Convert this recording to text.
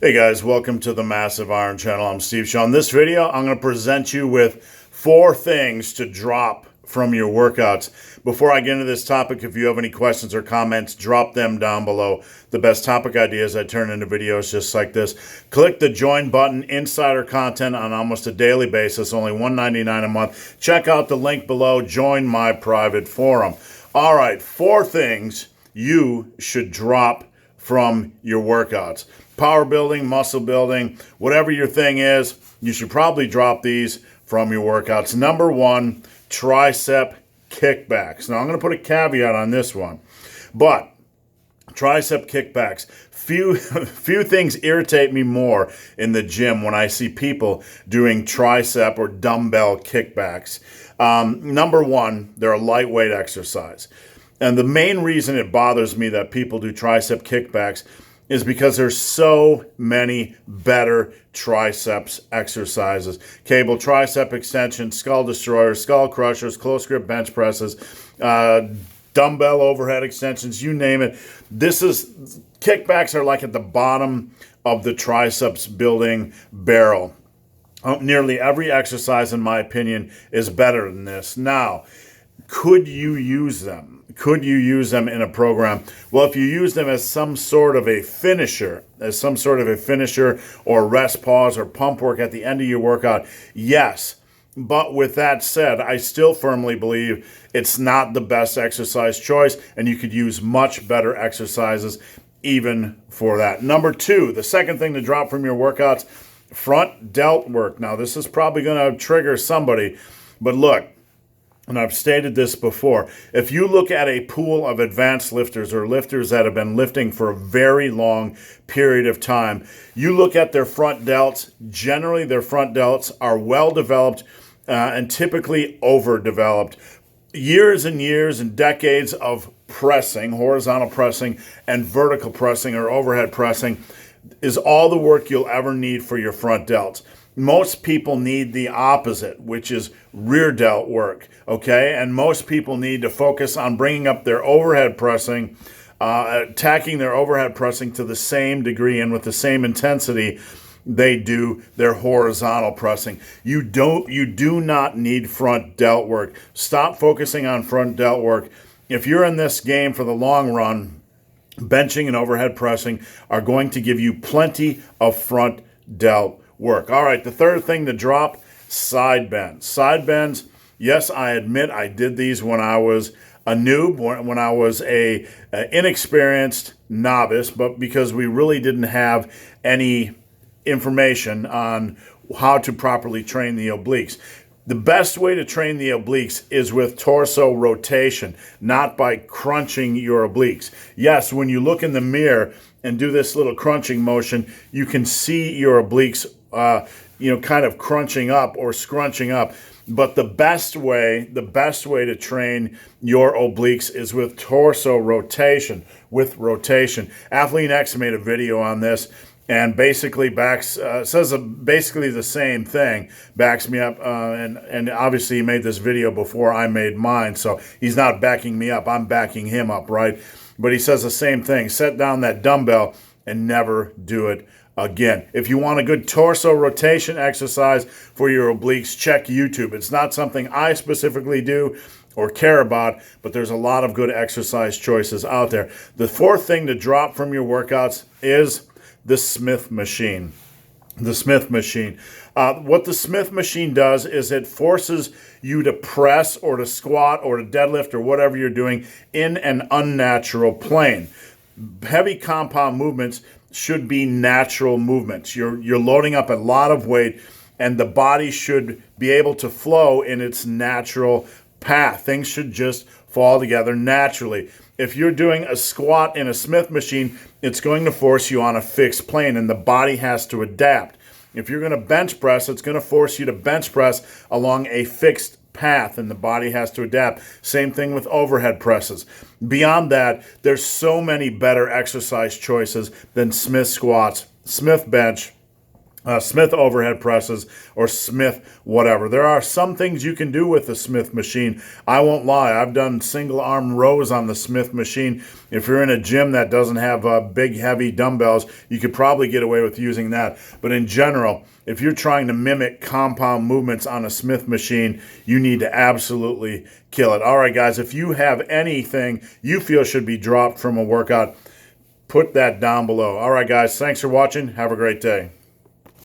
Hey guys, welcome to the Massive Iron Channel. I'm Steve Shaw. In this video, I'm going to present you with 4 things to drop from your workouts. Before I get into this topic, if you have any questions or comments, drop them down below. The best topic ideas I turn into videos just like this. Click the join button, insider content on almost a daily basis, only $1.99 a month. Check out the link below, join my private forum. All right, 4 things you should drop from your workouts. Power building, muscle building, whatever your thing is, you should probably drop these from your workouts. Number 1, tricep kickbacks. Now I'm going to put a caveat on this one, but tricep kickbacks. Few things irritate me more in the gym when I see people doing tricep or dumbbell kickbacks. Number 1, they're a lightweight exercise. And the main reason it bothers me that people do tricep kickbacks is because there's so many better triceps exercises. Cable tricep extension, skull destroyers, skull crushers, close grip bench presses, dumbbell overhead extensions, you name it. Kickbacks are like at the bottom of the triceps building barrel. Nearly every exercise, in my opinion, is better than this. Now, could you use them? Could you use them in a program? Well, if you use them as some sort of a finisher, or rest pause or pump work at the end of your workout, yes. But with that said, I still firmly believe it's not the best exercise choice, and you could use much better exercises even for that. Number 2, the second thing to drop from your workouts, front delt work. Now, this is probably going to trigger somebody, but look, and I've stated this before, if you look at a pool of advanced lifters or lifters that have been lifting for a very long period of time, you look at their front delts, generally their front delts are well developed and typically overdeveloped. Years and years and decades of pressing, horizontal pressing and vertical pressing or overhead pressing is all the work you'll ever need for your front delts. Most people need the opposite, which is rear delt work, okay? And most people need to focus on bringing up their overhead pressing, attacking their overhead pressing to the same degree and with the same intensity they do their horizontal pressing. You do not need front delt work. Stop focusing on front delt work. If you're in this game for the long run, benching and overhead pressing are going to give you plenty of front delt work. All right, the third thing to drop, side bends. Side bends, yes, I admit I did these when I was a noob, when I was a inexperienced novice, but because we really didn't have any information on how to properly train the obliques. The best way to train the obliques is with torso rotation, not by crunching your obliques. Yes, when you look in the mirror and do this little crunching motion, you can see your obliques kind of crunching up or scrunching up. But the best way to train your obliques is with torso rotation, Athlete X made a video on this, and basically says basically the same thing, backs me up, and obviously he made this video before I made mine, so he's not backing me up, I'm backing him up, right? But he says the same thing, set down that dumbbell and never do it again. If you want a good torso rotation exercise for your obliques, check YouTube. It's not something I specifically do or care about, but there's a lot of good exercise choices out there. The 4th thing to drop from your workouts is the Smith machine. The Smith machine. What the Smith machine does is it forces you to press or to squat or to deadlift or whatever you're doing in an unnatural plane. Heavy compound movements should be natural movements. You're loading up a lot of weight, and the body should be able to flow in its natural path. Things should just fall together naturally. If you're doing a squat in a Smith machine, it's going to force you on a fixed plane, and the body has to adapt. If you're going to bench press, it's going to force you to bench press along a fixed path, and the body has to adapt. Same thing with overhead presses. Beyond that, there's so many better exercise choices than Smith squats, Smith bench, Smith overhead presses or Smith whatever. There are some things you can do with the Smith machine. I won't lie. I've done single arm rows on the Smith machine. If you're in a gym that doesn't have big heavy dumbbells, you could probably get away with using that. But in general, if you're trying to mimic compound movements on a Smith machine, you need to absolutely kill it. All right, guys, if you have anything you feel should be dropped from a workout, put that down below. All right, guys, thanks for watching. Have a great day.